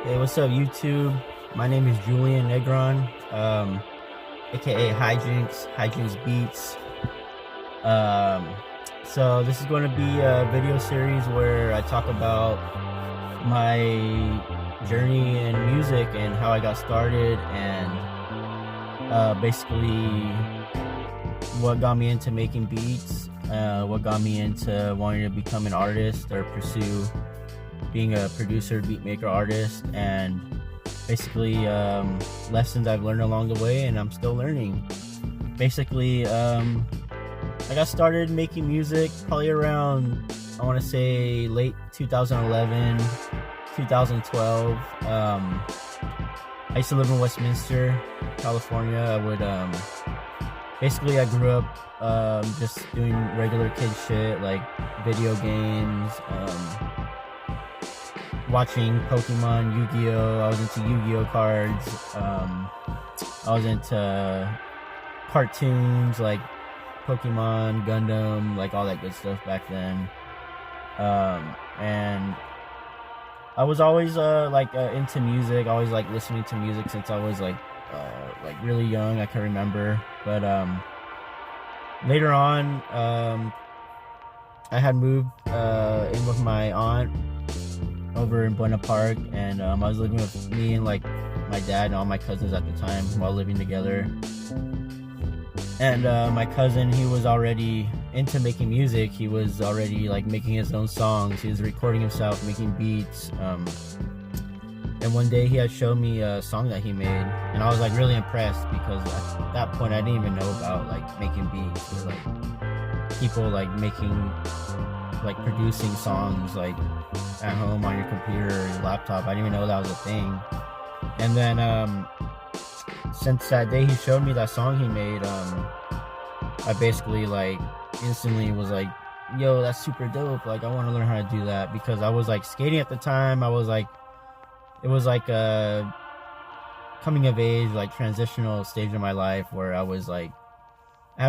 Hey, what's up, YouTube? My name is Julian Negron, aka Highginx Beats. Um, so this is going to be a video series where I talk about my journey in music and how I got started, and basically what got me into making beats, what got me into wanting to become an artist or pursue being a producer, beat maker, artist, and basically lessons I've learned along the way and I'm still learning. Basically, I got started making music probably around, I want to say, late 2011, 2012. I used to live in Westminster, California. I grew up just doing regular kid shit like video games, watching Pokemon, Yu-Gi-Oh! I was into Yu-Gi-Oh! Cards. I was into cartoons like Pokemon, Gundam, like all that good stuff back then. And I was always into music, always like listening to music since I was like really young, I can remember. But later on, I had moved in with my aunt over in Buena Park, and I was living with me and like my dad and all my cousins at the time while living together. And my cousin, he was already into making music. He was already like making his own songs. He was recording himself, making beats. And one day he had showed me a song that he made, and I was like really impressed because at that point I didn't even know about like making beats or like people like producing songs like at home on your computer or your laptop. I didn't even know that was a thing. And then since that day he showed me that song he made, I basically like instantly was like, yo, that's super dope, like I want to learn how to do that, because I was like skating at the time. It was like a coming of age, like transitional stage of my life where I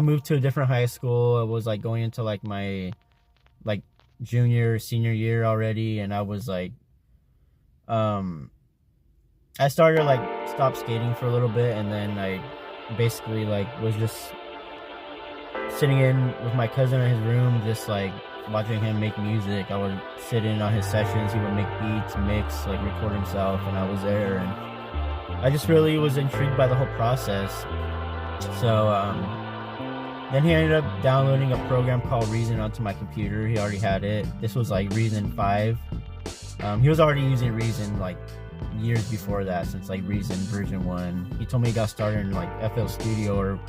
moved to a different high school. I was like going into like my like junior senior year already, and I was like I started like stopped skating for a little bit, and then I basically like was just sitting in with my cousin in his room, just like watching him make music. I would sit in on his sessions. He would make beats, mix, like record himself, and I was there, and I just really was intrigued by the whole process. So then he ended up downloading a program called Reason onto my computer. He already had it. This was like Reason 5. He was already using Reason like years before that, since like Reason version 1. He told me he got started in like FL Studio or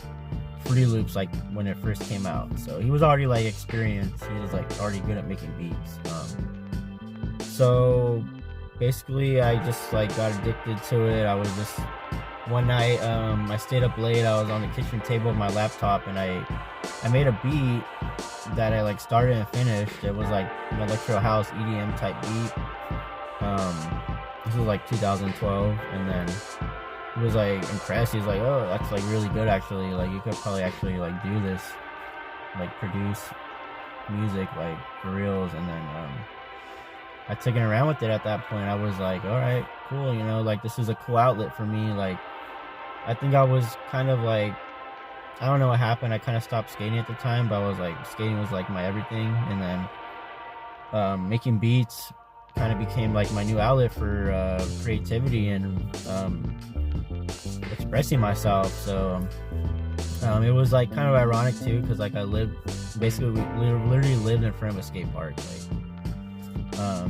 Fruity Loops like when it first came out. So he was already like experienced. He was like already good at making beats. So basically I just like got addicted to it. I was just one night, I stayed up late. I was on the kitchen table with my laptop, and I made a beat that I like started and finished. It was like an electro house EDM type beat. This was like 2012, and then he was like impressed. He's like, oh, that's like really good actually. Like you could probably actually like do this, like produce music like for reals. And then I took it around with it. At that point I was like, all right, cool, you know, like this is a cool outlet for me. Like I think I was kind of like, I don't know what happened. I kind of stopped skating at the time, but I was like, skating was like my everything. And then making beats kind of became like my new outlet for creativity and expressing myself. So it was like kind of ironic too, because like we literally lived in front of a skate park, like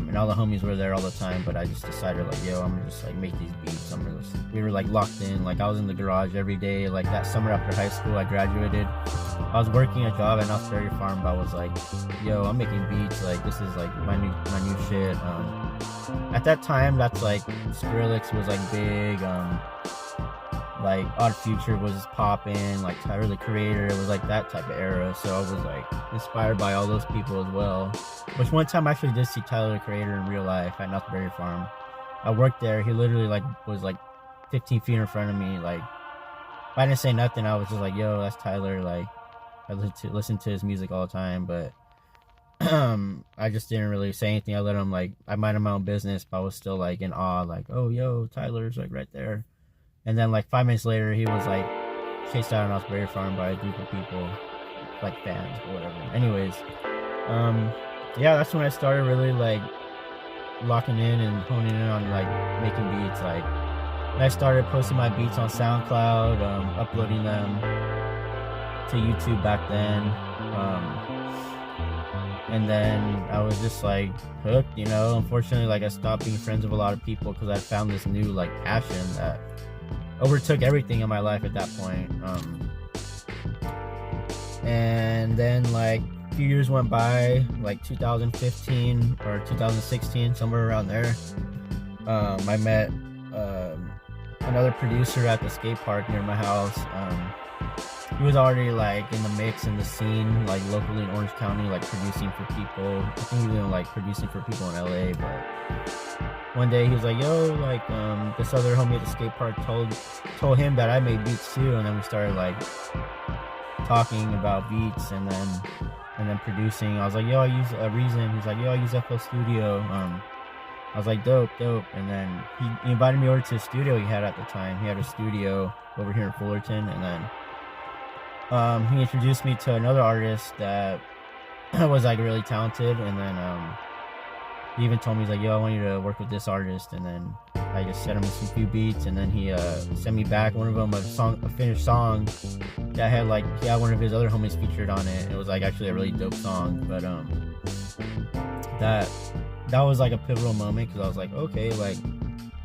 and all the homies were there all the time. But I just decided like, yo, I'm gonna just like make these beats. We were like locked in. Like I was in the garage every day. Like that summer after high school I graduated, I was working a job at Knott's Berry Farm, but I was like, yo, I'm making beats. Like this is like my new shit. At that time, that's like Skrillex was like big. Like Odd Future was popping, like Tyler the Creator. It was like that type of era. So I was like inspired by all those people as well. Which one time I actually did see Tyler the Creator in real life at Knott's Berry Farm. I worked there. He literally like was like 15 feet in front of me. Like I didn't say nothing. I was just like, yo, that's Tyler. Like I listen to his music all the time. But I just didn't really say anything. I let him, like, I minded my own business, but I was still like in awe, like, oh yo, Tyler's like right there. And then like 5 minutes later, he was like chased out on Osprey Farm by a group of people, like fans or whatever. Anyways, yeah, that's when I started really like locking in and honing in on like making beats. Like, I started posting my beats on SoundCloud, uploading them to YouTube back then. And then I was just like hooked, you know. Unfortunately, like, I stopped being friends with a lot of people because I found this new like passion that overtook everything in my life at that point. And then like a few years went by, like 2015 or 2016, somewhere around there. I met another producer at the skate park near my house. He was already like in the mix in the scene, like locally in Orange County, like producing for people. I think he was like producing for people in LA. But one day he was like, yo, like this other homie at the skate park told him that I made beats too. And then we started like talking about beats and then producing. I was like, yo, I use a Reason. He's like, yo, I use FL Studio. I was like, dope. And then he invited me over to his studio he had at the time. He had a studio over here in Fullerton. And then he introduced me to another artist that was like really talented. And then he even told me, he's like, yo, I want you to work with this artist. And then I just sent him some few beats, and then he sent me back one of them, a finished song that had like, yeah, one of his other homies featured on it. It was like actually a really dope song. But that was like a pivotal moment, because I was like, okay, like,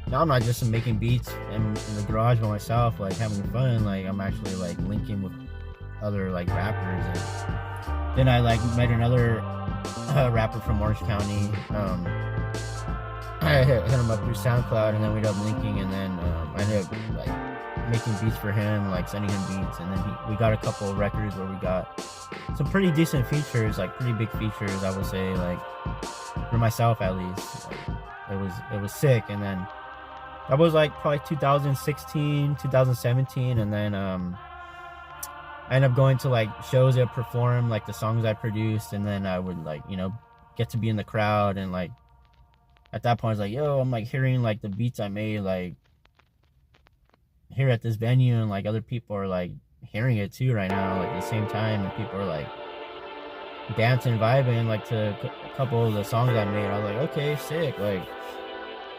now I'm not just making beats in the garage by myself, like having fun. Like, I'm actually like linking with other like rappers. And then I like met another rapper from Orange County. I hit him up through SoundCloud, and then we ended up linking, and then I ended up like making beats for him, like sending him beats, and then we got a couple of records where we got some pretty decent features, like pretty big features, I would say, like for myself at least. It was sick. And then that was like probably 2016, 2017, and then I ended up going to like shows that perform like the songs I produced, and then I would like, you know, get to be in the crowd. And like at that point I was like, yo, I'm like hearing like the beats I made like here at this venue, and like other people are like hearing it too right now, like at the same time, and people are like dancing, vibing like to a couple of the songs I made. I was like, okay, sick, like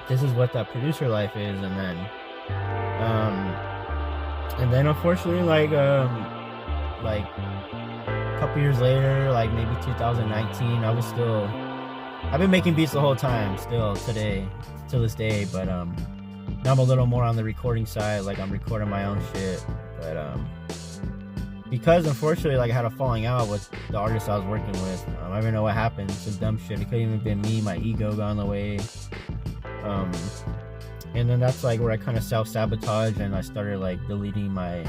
this is what that producer life is. And then unfortunately, like a couple years later, like maybe 2019, I've been making beats the whole time, still today, till this day. But now I'm a little more on the recording side, like I'm recording my own shit. But because unfortunately, like I had a falling out with the artist I was working with. I don't even know what happened. Some dumb shit. It couldn't even been me. My ego got in the way. And then that's like where I kind of self-sabotage, and I started like deleting my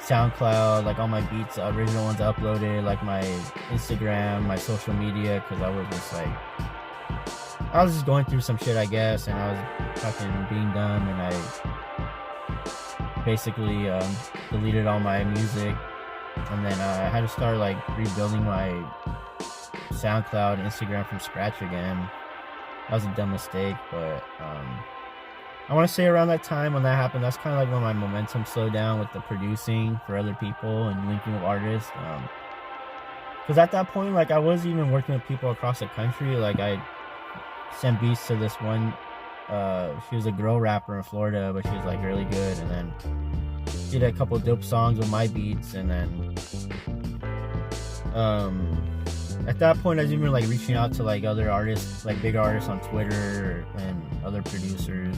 SoundCloud, like all my beats, the original ones uploaded, like my Instagram, my social media, because I was just going through some shit, I guess, and I was fucking being dumb, and I basically deleted all my music. And then I had to start like rebuilding my SoundCloud and Instagram from scratch again. That was a dumb mistake. But I want to say around that time when that happened, that's kind of like when my momentum slowed down with the producing for other people and linking with artists. Because at that point, like I was even working with people across the country. Like I sent beats to this one. She was a girl rapper in Florida, but she was like really good. And then did a couple dope songs with my beats. And then at that point, I was even like reaching out to like other artists, like big artists on Twitter and other producers,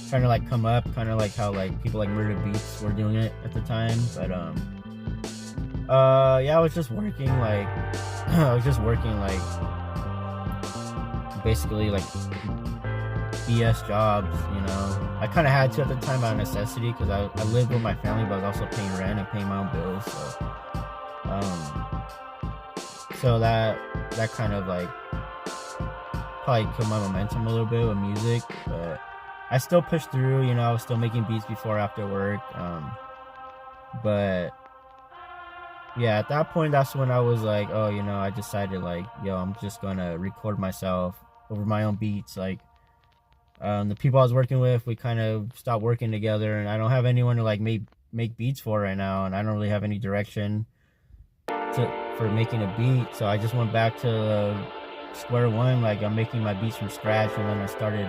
trying to like come up, kind of like how like people like Murder Beats were doing it at the time. But yeah, I was just working like basically like BS jobs, you know. I kind of had to at the time out of necessity, because I lived with my family, but I was also paying rent and paying my own bills. So that kind of like probably killed my momentum a little bit with music. But I still pushed through, you know. I was still making beats before, after work. But yeah, at that point, that's when I was like, oh, I decided like, yo, I'm just gonna record myself over my own beats. Like, the people I was working with, we kind of stopped working together, and I don't have anyone to like make beats for right now, and I don't really have any direction for making a beat. So I just went back to square one. Like, I'm making my beats from scratch, and then I started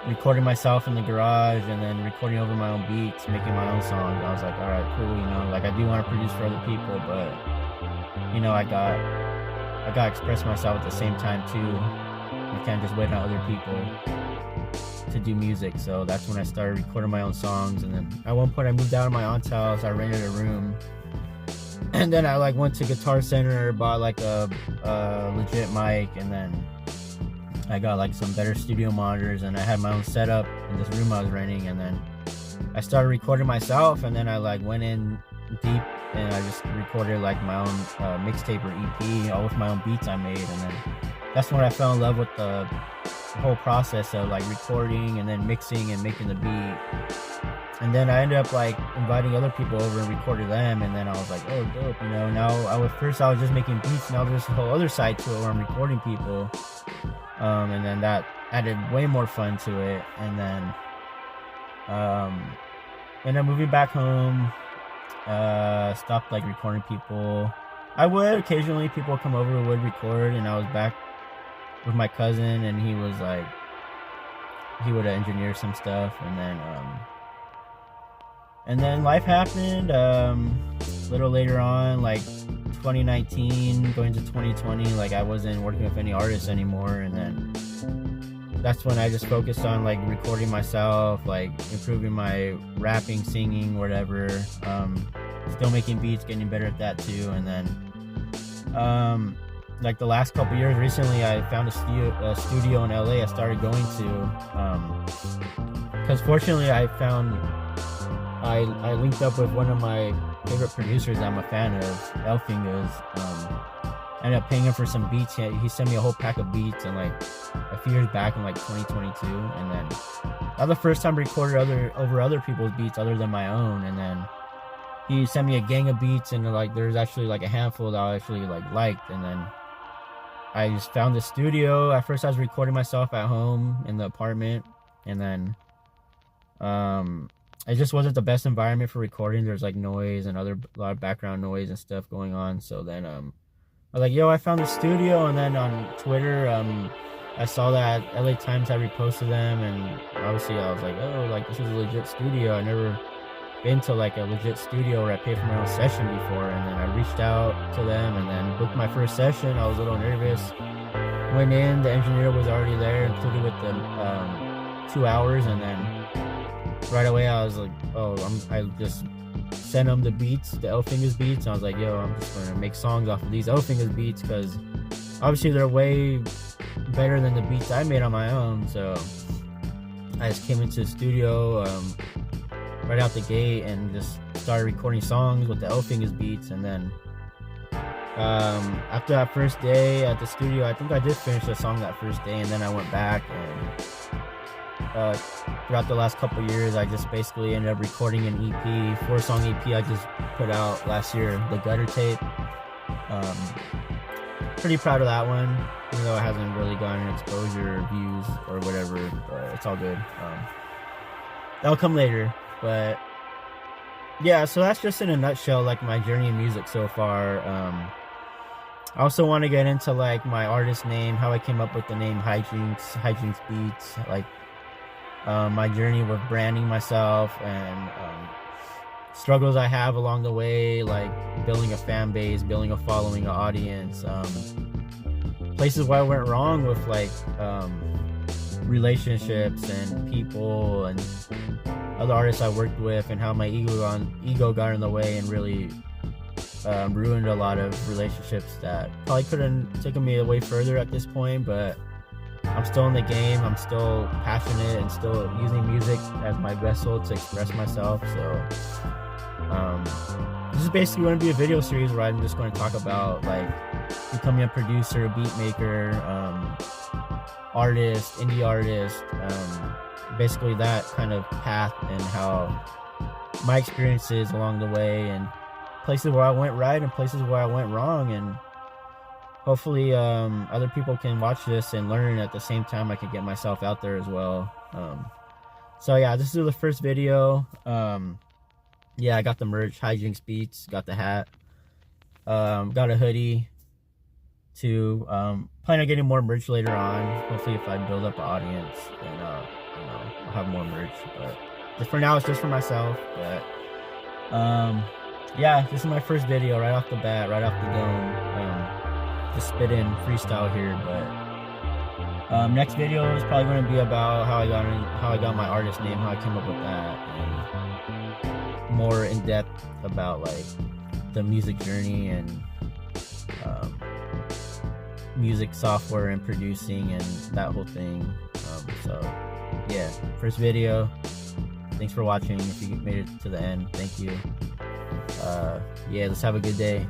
recording myself in the garage, and then recording over my own beats, making my own songs. I was like, all right, cool. Like, I do want to produce for other people, but I got to express myself at the same time too. You can't just wait on other people to do music. So that's when I started recording my own songs. And then at one point I moved out of my aunt's house. I rented a room, and then I like went to Guitar Center, bought like a legit mic, and then I got like some better studio monitors, and I had my own setup in this room I was renting. And then I started recording myself, and then I like went in deep, and I just recorded like my own mixtape or EP, all with my own beats I made. And then that's when I fell in love with the whole process of like recording and then mixing and making the beat. And then I ended up like inviting other people over and recorded them, and then I was like, oh, dope. Now first I was just making beats. Now there's a whole other side to it where I'm recording people, and then that added way more fun to it. And then moving back home, stopped like recording people. I would occasionally, people come over who would record, and I was back with my cousin, and he would engineer some stuff. And then life happened. A little later on, like 2019 going to 2020, like I wasn't working with any artists anymore. And then that's when I just focused on like recording myself, like improving my rapping, singing, whatever. Still making beats, getting better at that too. And then like the last couple years, recently I found a studio in LA I started going to, because fortunately I linked up with one of my favorite producers I'm a fan of, Highginx. Ended up paying him for some beats. He sent me a whole pack of beats, and like a few years back in like 2022. And then that was the first time I recorded over other people's beats other than my own. And then he sent me a gang of beats, and like there's actually like a handful that I actually liked. And then I just found the studio. At first I was recording myself at home in the apartment, and then it just wasn't the best environment for recording. There's like noise and a lot of background noise and stuff going on. So then I was like, yo, I found the studio. And then on Twitter, I saw that LA Times had reposted them, and obviously I was like, oh, like this is a legit studio. I never been to like a legit studio where I paid for my own session before. And then I reached out to them and then booked my first session. I was a little nervous. Went in, the engineer was already there, included with the 2 hours. And then right away I was like, oh, I just sent them the beats, the Highginx beats. And I was like, yo, I'm just gonna make songs off of these Highginx beats, because obviously they're way better than the beats I made on my own. So I just came into the studio right out the gate and just started recording songs with the Highginx beats. And then after that first day at the studio, I think I did finish the song that first day, and then I went back, and throughout the last couple years I just basically ended up recording an EP, 4-song EP I just put out last year, the Gutter Tape. Pretty proud of that one, even though it hasn't really gotten exposure or views or whatever, but it's all good. That'll come later. But yeah, so that's just in a nutshell like my journey in music so far. I also want to get into like my artist name, how I came up with the name Highginx Beats, like my journey with branding myself, and struggles I have along the way, like building a fan base, building a following, an audience, places where I went wrong with like relationships and people and other artists I worked with, and how my ego got in the way and really ruined a lot of relationships that probably could have taken me way further at this point. But I'm still in the game, I'm still passionate, and still using music as my vessel to express myself. So this is basically going to be a video series where I'm just going to talk about like becoming a producer, beat maker, artist, indie artist, basically that kind of path, and how my experiences along the way, and places where I went right and places where I went wrong, and hopefully other people can watch this and learn at the same time. I can get myself out there as well. So yeah, this is the first video. Yeah, I got the merch, Highginx Beats, got the hat, got a hoodie too. Plan on getting more merch later on. Hopefully if I build up an audience, then I'll have more merch. But just for now, it's just for myself. But yeah, this is my first video right off the bat, right off the dome. Just spit in freestyle here. But next video is probably going to be about how I got my artist name, how I came up with that, and more in depth about like the music journey and music software and producing and that whole thing. So yeah, first video. Thanks for watching. If you made it to the end, thank you. Yeah, let's have a good day.